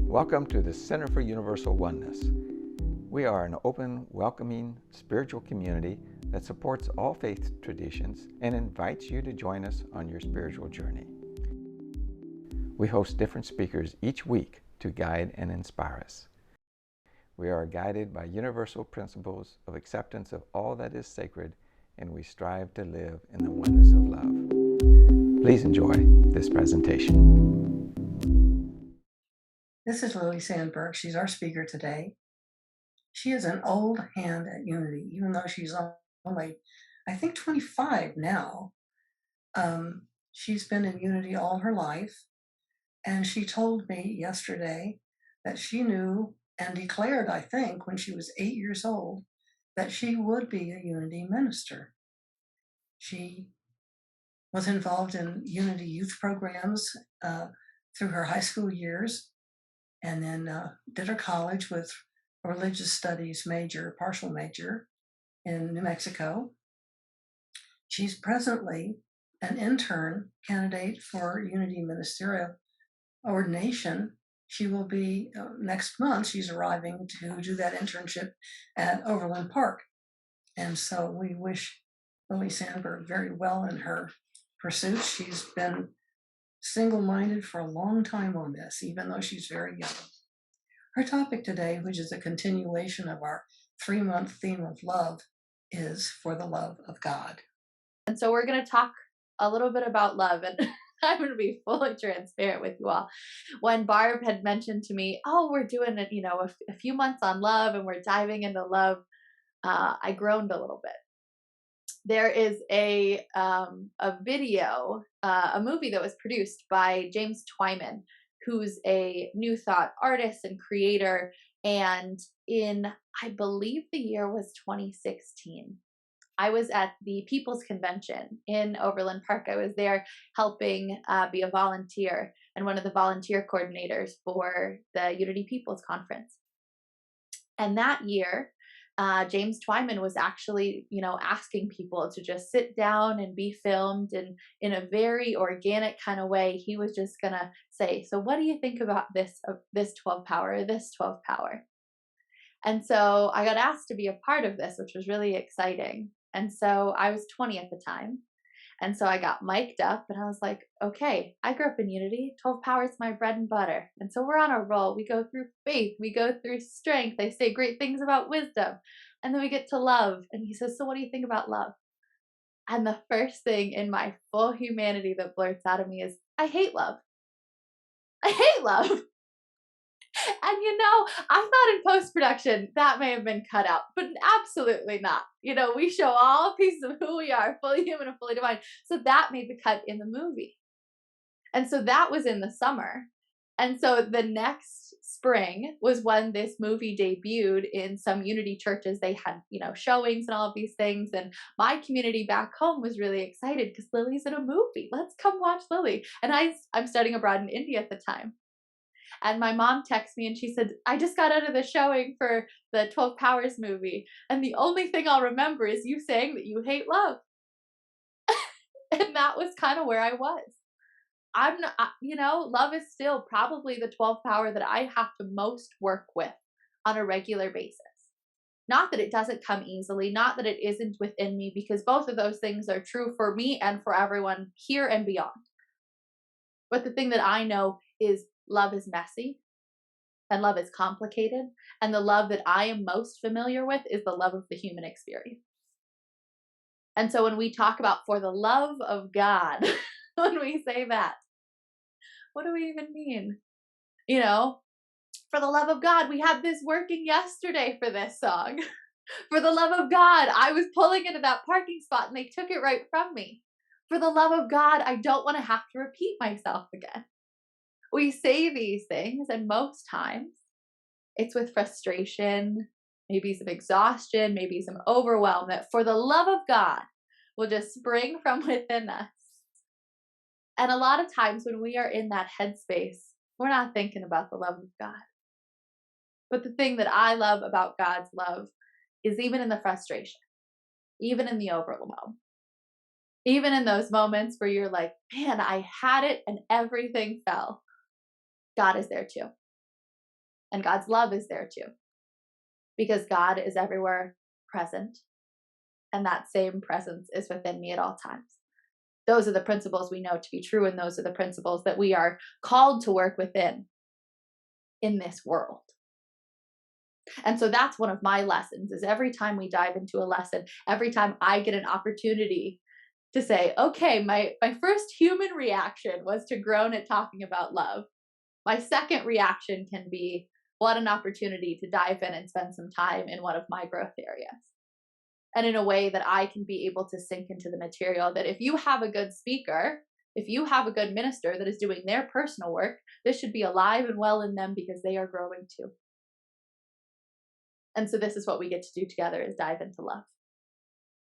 Welcome to the Center for Universal Oneness. We are an open, welcoming, spiritual community that supports all faith traditions and invites you to join us on your spiritual journey. We host different speakers each week to guide and inspire us. We are guided by universal principles of acceptance of all that is sacred, and we strive to live in the oneness of love. Please enjoy this presentation. This is Sandberg. She's our speaker today. She is an old hand at Unity, even though she's only, I think, 25 now. She's been in Unity all her life, and she told me yesterday that she knew and declared, I think, when she was 8 years old, that she would be a Unity minister. She was involved in Unity youth programs through her high school years, and then did her college with a religious studies major, partial major in New Mexico. She's presently an intern candidate for Unity Ministerial ordination. She will be, next month, she's arriving to do that internship at Overland Park. And so we wish Lily Sandberg very well in her pursuits. She's been single-minded for a long time on this, even though she's very young. Our topic today, which is a continuation of our 3-month theme of love, is for the love of God. And so we're going to talk a little bit about love, and I'm going to be fully transparent with you all. When Barb had mentioned to me, oh, we're doing it, a few months on love and we're diving into love, I groaned a little bit. There is a video, a movie that was produced by James Twyman, who's a New Thought artist and creator. And I believe the year was 2016. I was at the People's Convention in Overland Park. I was there helping be a volunteer and one of the volunteer coordinators for the Unity People's Conference. And that year, James Twyman was actually, asking people to just sit down and be filmed, and in a very organic kind of way, he was just gonna say, so what do you think about this 12 power, or this 12 power? And so I got asked to be a part of this, which was really exciting. And so I was 20 at the time. And so I got mic'd up and I was like, okay, I grew up in Unity. 12 power is my bread and butter. And so we're on a roll. We go through faith. We go through strength. They say great things about wisdom. And then we get to love. And he says, so what do you think about love? And the first thing in my full humanity that blurts out of me is, I hate love. I hate love. And I thought in post-production that may have been cut out, but absolutely not. We show all pieces of who we are, fully human and fully divine. So that made the cut in the movie. And so that was in the summer. And so the next spring was when this movie debuted in some Unity churches. They had, showings and all of these things. And my community back home was really excited because Lily's in a movie. Let's come watch Lily. And I'm studying abroad in India at the time. And my mom texted me and she said, I just got out of the showing for the 12 Powers movie. And the only thing I'll remember is you saying that you hate love. And that was kind of where I was. I'm not, love is still probably the 12th power that I have to most work with on a regular basis. Not that it doesn't come easily, not that it isn't within me, because both of those things are true for me and for everyone here and beyond. But the thing that I know is love is messy and love is complicated. And the love that I am most familiar with is the love of the human experience. And so when we talk about for the love of God, when we say that, what do we even mean? For the love of God, we had this working yesterday for this song. For the love of God, I was pulling into that parking spot and they took it right from me. For the love of God, I don't want to have to repeat myself again. We say these things, and most times it's with frustration, maybe some exhaustion, maybe some overwhelm, that for the love of God will just spring from within us. And a lot of times when we are in that headspace, we're not thinking about the love of God. But the thing that I love about God's love is even in the frustration, even in the overwhelm, even in those moments where you're like, man, I had it and everything fell. God is there too. And God's love is there too, because God is everywhere present, and that same presence is within me at all times. Those are the principles we know to be true, and those are the principles that we are called to work within in this world. And so that's one of my lessons, is every time we dive into a lesson, every time I get an opportunity to say, okay, my first human reaction was to groan at talking about love. My second reaction can be, what an opportunity to dive in and spend some time in one of my growth areas. And in a way that I can be able to sink into the material, that if you have a good speaker, if you have a good minister that is doing their personal work, this should be alive and well in them because they are growing too. And so this is what we get to do together, is dive into love.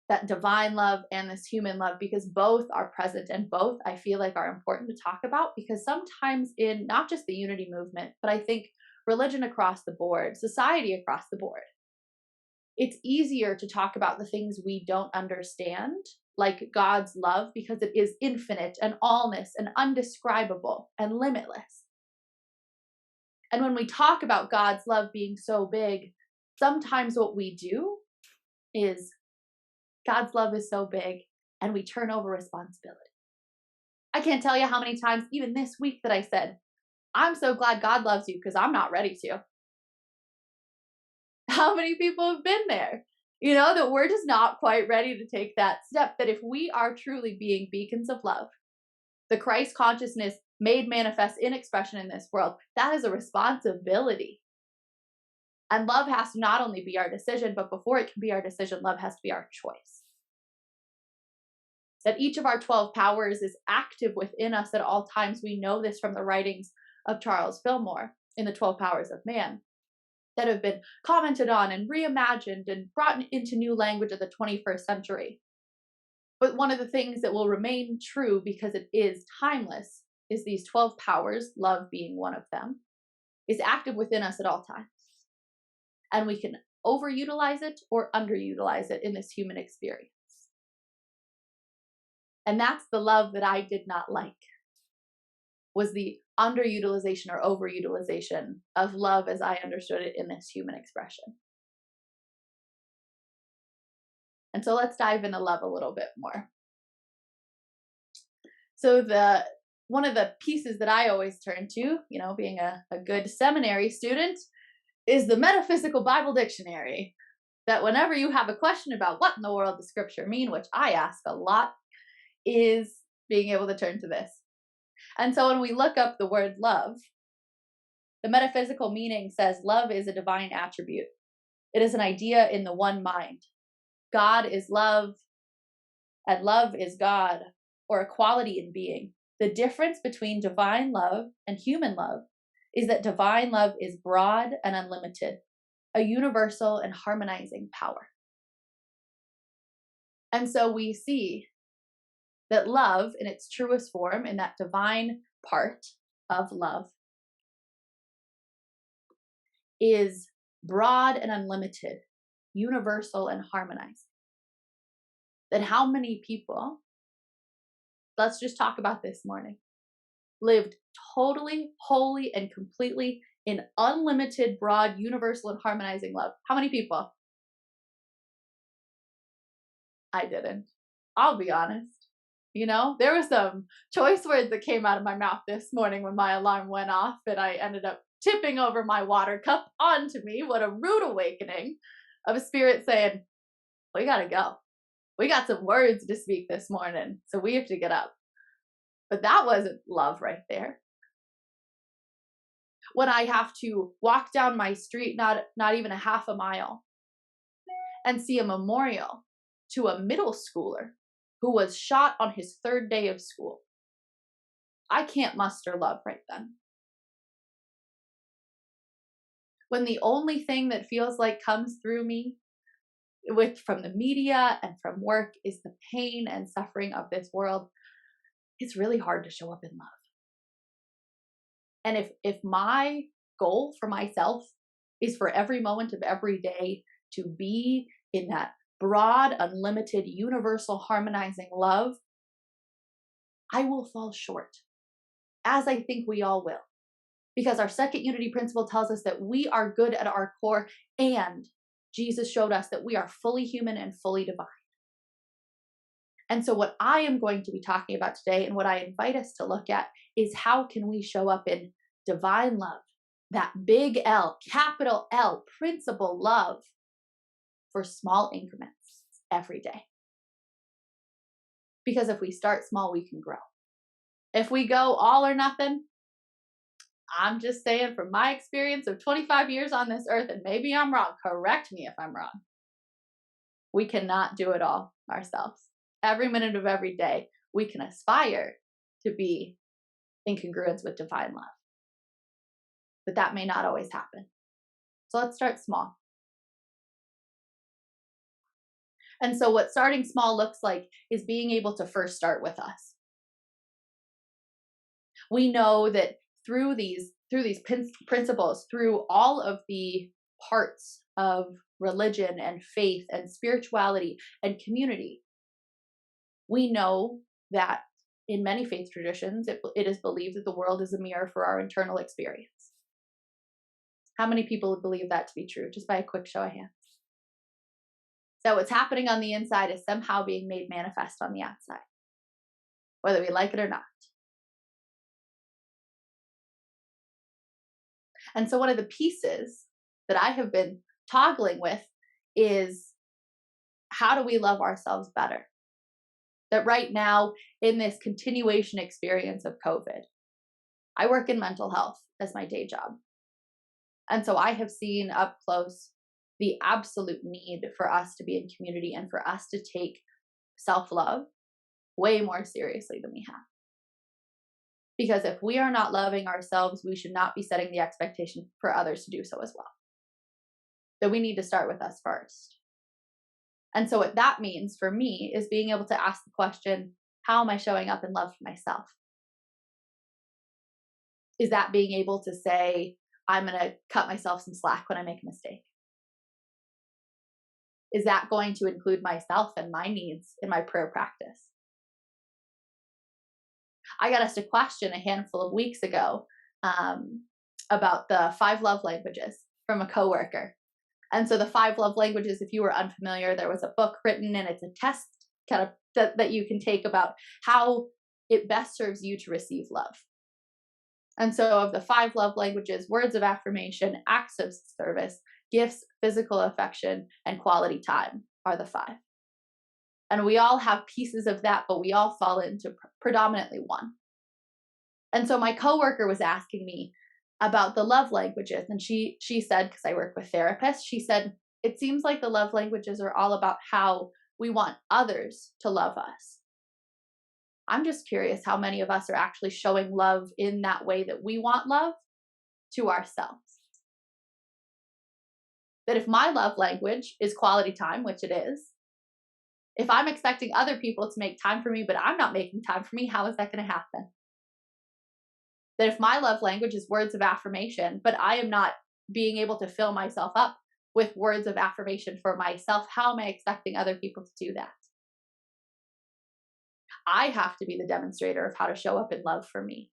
That divine love and this human love, because both are present and both I feel like are important to talk about, because sometimes in not just the unity movement, but I think religion across the board, society across the board, it's easier to talk about the things we don't understand, like God's love, because it is infinite and allness and undescribable and limitless. And when we talk about God's love being so big, sometimes what we do is God's love is so big and we turn over responsibility. I can't tell you how many times, even this week, that I said, I'm so glad God loves you because I'm not ready to. How many people have been there? You know, that we're just not quite ready to take that step. That if we are truly being beacons of love, the Christ consciousness made manifest in expression in this world, that is a responsibility. And love has to not only be our decision, but before it can be our decision, love has to be our choice. That each of our 12 powers is active within us at all times. We know this from the writings of Charles Fillmore in the 12 Powers of Man, that have been commented on and reimagined and brought into new language of the 21st century. But one of the things that will remain true, because it is timeless, is these 12 powers, love being one of them, is active within us at all times. And we can overutilize it or underutilize it in this human experience. And that's the love that I did not like, was the underutilization or overutilization of love as I understood it in this human expression. And so let's dive into love a little bit more. So one of the pieces that I always turn to, you know, being a good seminary student, is the Metaphysical Bible Dictionary. That whenever you have a question about what in the world does scripture mean, which I ask a lot, is being able to turn to this. And so when we look up the word love, the metaphysical meaning says love is a divine attribute. It is an idea in the one mind. God is love, and love is God, or a quality in being. The difference between divine love and human love is that divine love is broad and unlimited, a universal and harmonizing power. And so we see that love in its truest form, in that divine part of love, is broad and unlimited, universal and harmonizing. That how many people, let's just talk about this morning, lived totally, wholly, and completely in unlimited, broad, universal, and harmonizing love? How many people? I didn't. I'll be honest. You know, there were some choice words that came out of my mouth this morning when my alarm went off, and I ended up tipping over my water cup onto me. What a rude awakening of a spirit saying, we gotta go. We got some words to speak this morning, so we have to get up. But that wasn't love right there. When I have to walk down my street, not even a half a mile, and see a memorial to a middle schooler who was shot on his third day of school, I can't muster love right then. When the only thing that feels like comes through me from the media and from work is the pain and suffering of this world, it's really hard to show up in love. And if my goal for myself is for every moment of every day to be in that broad, unlimited, universal, harmonizing love, I will fall short, as I think we all will. Because our second unity principle tells us that we are good at our core, and Jesus showed us that we are fully human and fully divine. And so what I am going to be talking about today, and what I invite us to look at, is how can we show up in divine love, that big L, capital L, principle love, for small increments every day. Because if we start small, we can grow. If we go all or nothing, I'm just saying from my experience of 25 years on this earth, and maybe I'm wrong, correct me if I'm wrong, we cannot do it all ourselves. Every minute of every day, we can aspire to be in congruence with divine love. But that may not always happen. So let's start small. And so what starting small looks like is being able to first start with us. We know that through these principles, through all of the parts of religion and faith and spirituality and community, we know that in many faith traditions, it is believed that the world is a mirror for our internal experience. How many people would believe that to be true? Just by a quick show of hands. So what's happening on the inside is somehow being made manifest on the outside, whether we like it or not. And so one of the pieces that I have been toggling with is, how do we love ourselves better? That right now, in this continuation experience of COVID, I work in mental health as my day job. And so I have seen up close the absolute need for us to be in community and for us to take self-love way more seriously than we have. Because if we are not loving ourselves, we should not be setting the expectation for others to do so as well. That we need to start with us first. And so what that means for me is being able to ask the question, how am I showing up in love for myself? Is that being able to say, I'm going to cut myself some slack when I make a mistake? Is that going to include myself and my needs in my prayer practice? I got asked a question a handful of weeks ago about the 5 love languages from a coworker. And so the 5 love languages, if you were unfamiliar, there was a book written, and it's a test kind of that you can take about how it best serves you to receive love. And so of the 5 love languages, words of affirmation, acts of service, gifts, physical affection, and quality time are the 5. And we all have pieces of that, but we all fall into predominantly one. And so my coworker was asking me about the love languages. And she said, because I work with therapists, she said, it seems like the love languages are all about how we want others to love us. I'm just curious how many of us are actually showing love in that way that we want love to ourselves. That if my love language is quality time, which it is, if I'm expecting other people to make time for me, but I'm not making time for me, how is that going to happen? That if my love language is words of affirmation, but I am not being able to fill myself up with words of affirmation for myself, how am I expecting other people to do that? I have to be the demonstrator of how to show up in love for me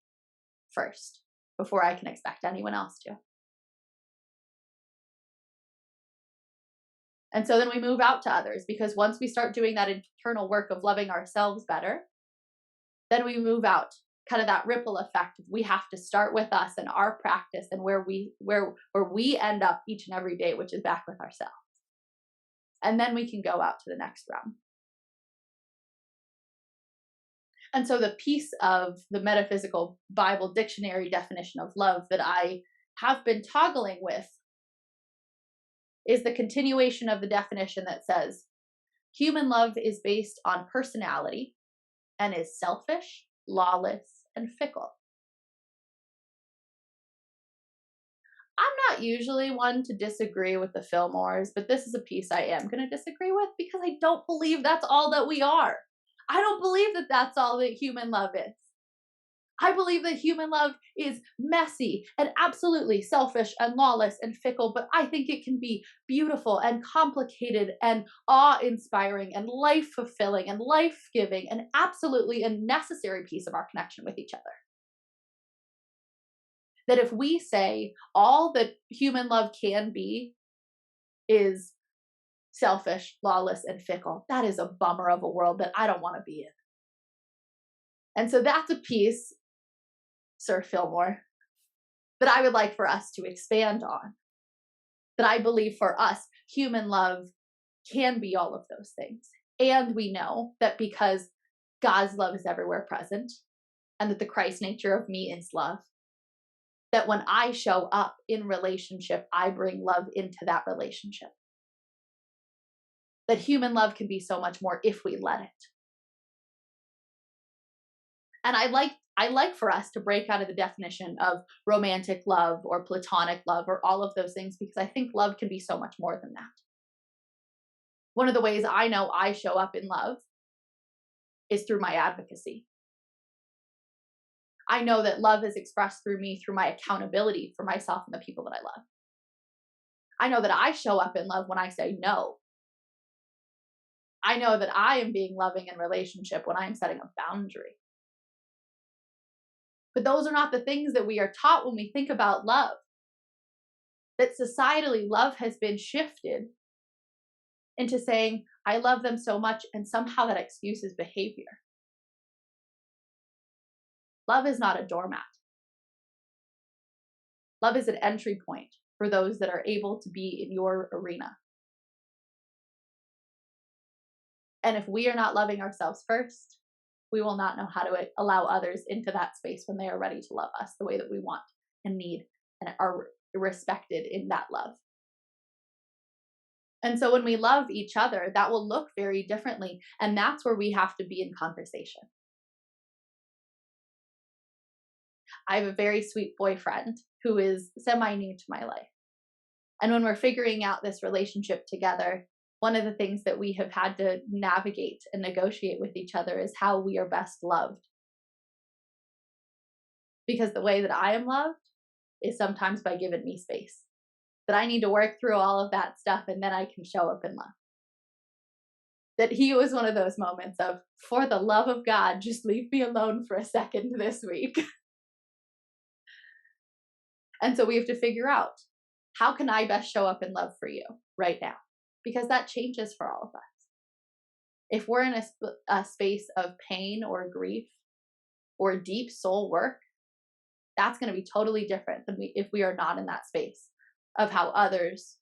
first, before I can expect anyone else to. And so then we move out to others, because once we start doing that internal work of loving ourselves better, then we move out, kind of that ripple effect. We have to start with us and our practice and where we end up each and every day, which is back with ourselves. And then we can go out to the next realm. And so the piece of the metaphysical Bible dictionary definition of love that I have been toggling with is the continuation of the definition that says, human love is based on personality and is selfish, lawless, and fickle. I'm not usually one to disagree with the Fillmores, but this is a piece I am going to disagree with, because I don't believe that's all that we are. I don't believe that that's all that human love is. I believe that human love is messy and absolutely selfish and lawless and fickle, but I think it can be beautiful and complicated and awe-inspiring and life-fulfilling and life-giving and absolutely a necessary piece of our connection with each other. That if we say all that human love can be is selfish, lawless, and fickle, that is a bummer of a world that I don't want to be in. And so that's a piece, Sir Fillmore, that I would like for us to expand on. That I believe for us, human love can be all of those things. And we know that because God's love is everywhere present, and that the Christ nature of me is love, that when I show up in relationship, I bring love into that relationship. That human love can be so much more if we let it. And I like for us to break out of the definition of romantic love or platonic love or all of those things, because I think love can be so much more than that. One of the ways I know I show up in love is through my advocacy. I know that love is expressed through me, through my accountability for myself and the people that I love. I know that I show up in love when I say no. I know that I am being loving in relationship when I am setting a boundary. But those are not the things that we are taught when we think about love. That societally, love has been shifted into saying, I love them so much, and somehow that excuses behavior. Love is not a doormat. Love is an entry point for those that are able to be in your arena. And if we are not loving ourselves first, we will not know how to allow others into that space when they are ready to love us the way that we want and need and are respected in that love. And so when we love each other, that will look very differently. And that's where we have to be in conversation. I have a very sweet boyfriend who is semi-new to my life. And when we're figuring out this relationship together, one of the things that we have had to navigate and negotiate with each other is how we are best loved. Because the way that I am loved is sometimes by giving me space. That I need to work through all of that stuff and then I can show up in love. That he was one of those moments of, for the love of God, just leave me alone for a second this week. And so we have to figure out, how can I best show up in love for you right now? Because that changes for all of us. If we're in a space of pain or grief or deep soul work, that's going to be totally different than if we are not in that space of how others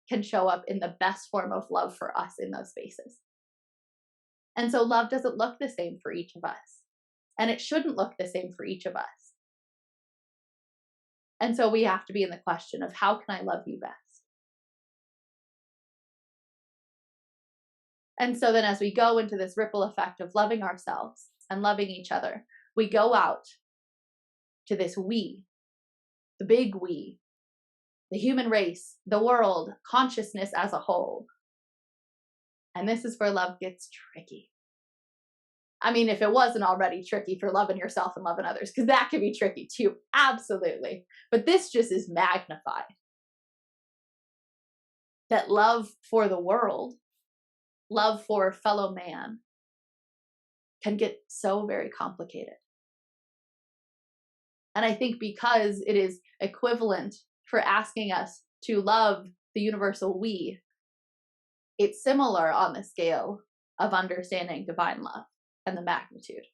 can show up in the best form of love for us in those spaces. And so love doesn't look the same for each of us. And it shouldn't look the same for each of us. And so we have to be in the question of, how can I love you best? And so then as we go into this ripple effect of loving ourselves and loving each other, we go out to this we, the big we, the human race, the world, consciousness as a whole. And this is where love gets tricky. I mean, if it wasn't already tricky for loving yourself and loving others, because that can be tricky too, absolutely. But this just is magnified. That love for the world, love for fellow man, can get so very complicated. And I think because it is equivalent for asking us to love the universal we, it's similar on the scale of understanding divine love and the magnitude.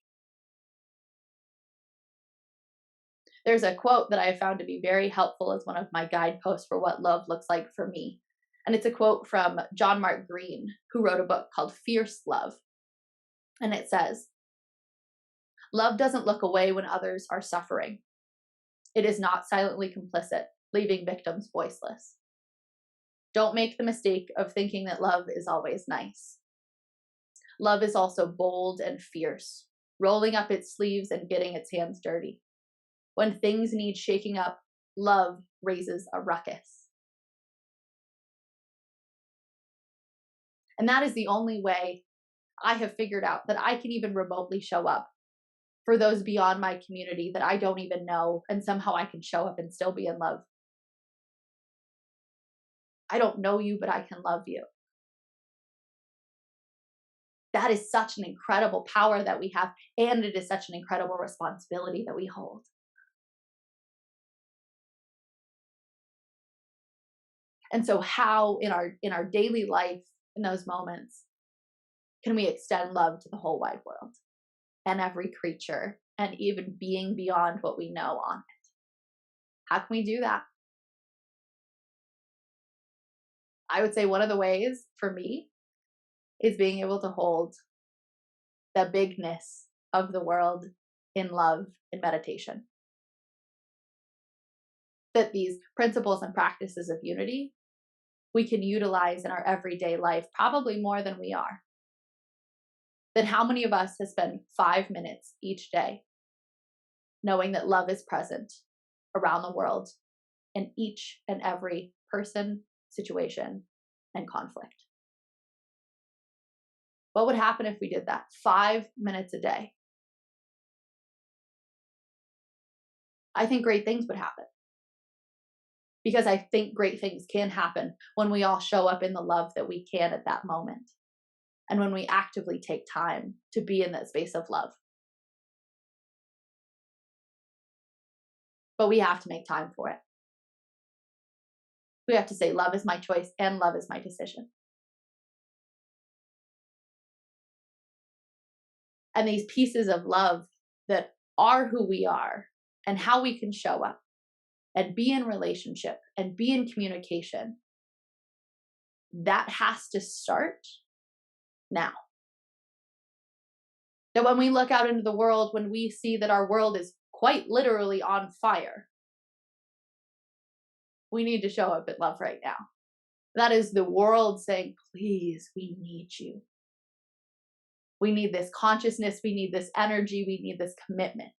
There's a quote that I have found to be very helpful as one of my guideposts for what love looks like for me. And it's a quote from John Mark Green, who wrote a book called Fierce Love. And it says, "Love doesn't look away when others are suffering. It is not silently complicit, leaving victims voiceless. Don't make the mistake of thinking that love is always nice. Love is also bold and fierce, rolling up its sleeves and getting its hands dirty. When things need shaking up, love raises a ruckus." And that is the only way I have figured out that I can even remotely show up for those beyond my community that I don't even know, and somehow I can show up and still be in love. I don't know you, but I can love you. That is such an incredible power that we have, and it is such an incredible responsibility that we hold. And so how in our daily life, in those moments, can we extend love to the whole wide world and every creature and even being beyond what we know on it? How can we do that? I would say one of the ways for me is being able to hold the bigness of the world in love in meditation. That these principles and practices of unity we can utilize in our everyday life, probably more than we are. Then how many of us have spent 5 minutes each day knowing that love is present around the world in each and every person, situation, and conflict? What would happen if we did that 5 minutes a day? I think great things would happen. Because I think great things can happen when we all show up in the love that we can at that moment. And when we actively take time to be in that space of love. But we have to make time for it. We have to say, love is my choice and love is my decision. And these pieces of love that are who we are and how we can show up and be in relationship and be in communication, that has to start now. That when we look out into the world, when we see that our world is quite literally on fire, we need to show up in love right now. That is the world saying, please, we need you. We need this consciousness, we need this energy, we need this commitment.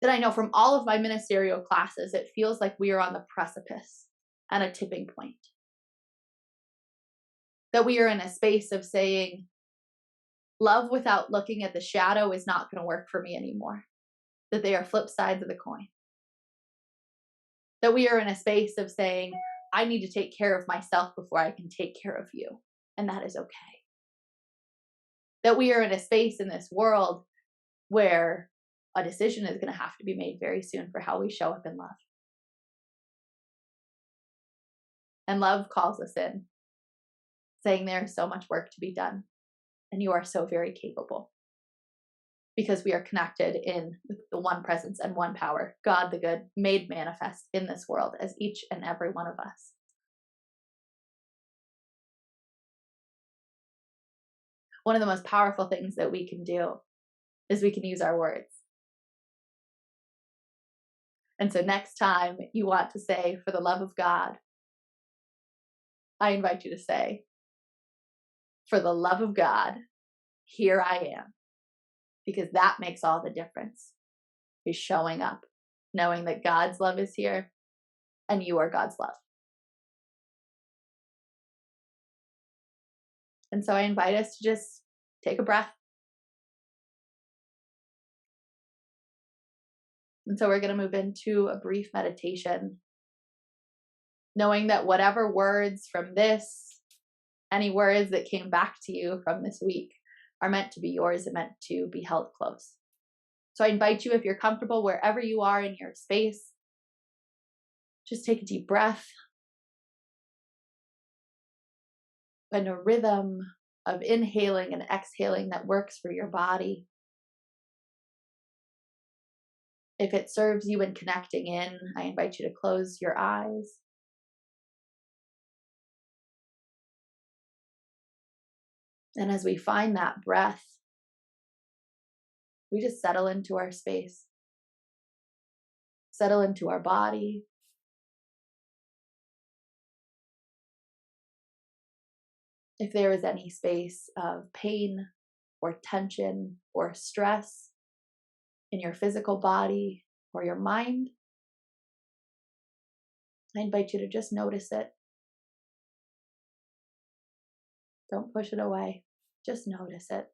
That I know from all of my ministerial classes, it feels like we are on the precipice and a tipping point. That we are in a space of saying, love without looking at the shadow is not going to work for me anymore. That they are flip sides of the coin. That we are in a space of saying, I need to take care of myself before I can take care of you. And that is okay. That we are in a space in this world where a decision is going to have to be made very soon for how we show up in love. And love calls us in, saying there is so much work to be done. And you are so very capable. Because we are connected in the one presence and one power, God the good, made manifest in this world as each and every one of us. One of the most powerful things that we can do is we can use our words. And so next time you want to say, for the love of God, I invite you to say, for the love of God, here I am. Because that makes all the difference. Is showing up, knowing that God's love is here and you are God's love. And so I invite us to just take a breath. And so we're going to move into a brief meditation, knowing that whatever words from this, any words that came back to you from this week are meant to be yours and meant to be held close. So I invite you, if you're comfortable wherever you are in your space, just take a deep breath. And a rhythm of inhaling and exhaling that works for your body. If it serves you in connecting in, I invite you to close your eyes. And as we find that breath, we just settle into our space, settle into our body. If there is any space of pain or tension or stress in your physical body or your mind, I invite you to just notice it. Don't push it away. Just notice it.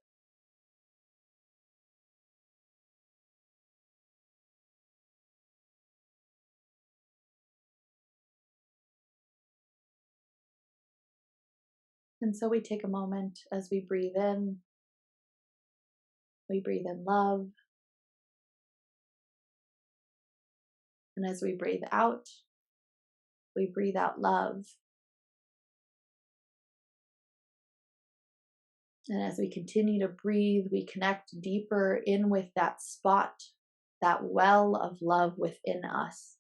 And so we take a moment as we breathe in. We breathe in love. And as we breathe out, we breathe out love. And as we continue to breathe, we connect deeper in with that spot, that well of love within us.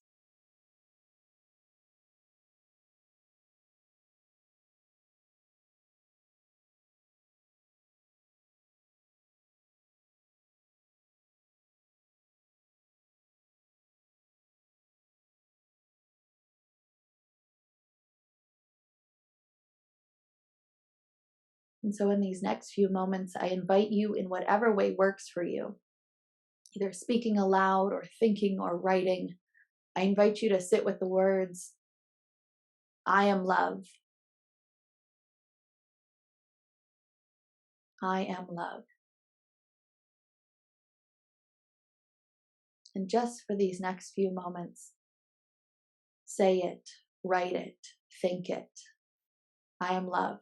And so, in these next few moments, I invite you, in whatever way works for you, either speaking aloud or thinking or writing, I invite you to sit with the words, I am love. I am love. And just for these next few moments, say it, write it, think it. I am love.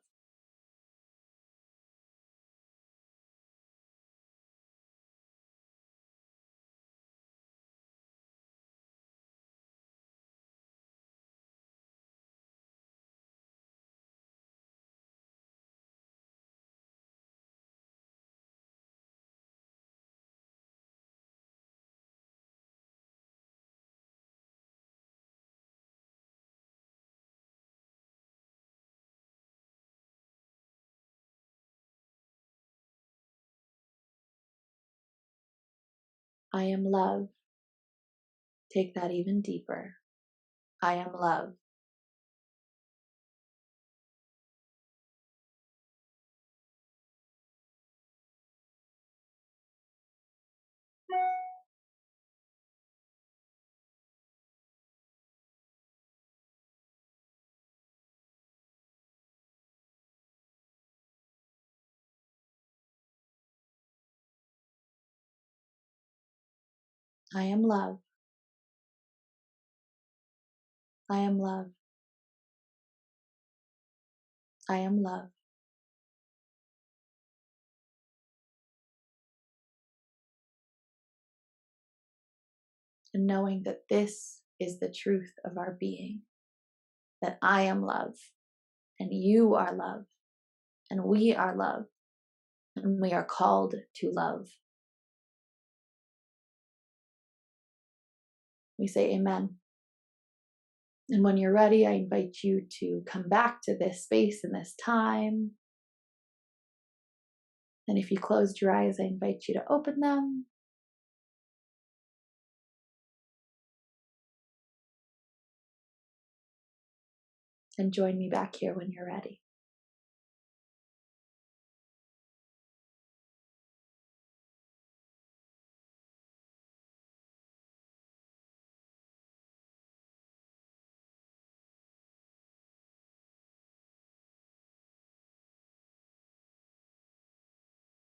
I am love. Take that even deeper. I am love. I am love. I am love. I am love. And knowing that this is the truth of our being, that I am love, and you are love, and we are love, and we are called to love. We say amen. And when you're ready, I invite you to come back to this space and this time. And if you closed your eyes, I invite you to open them. And join me back here when you're ready.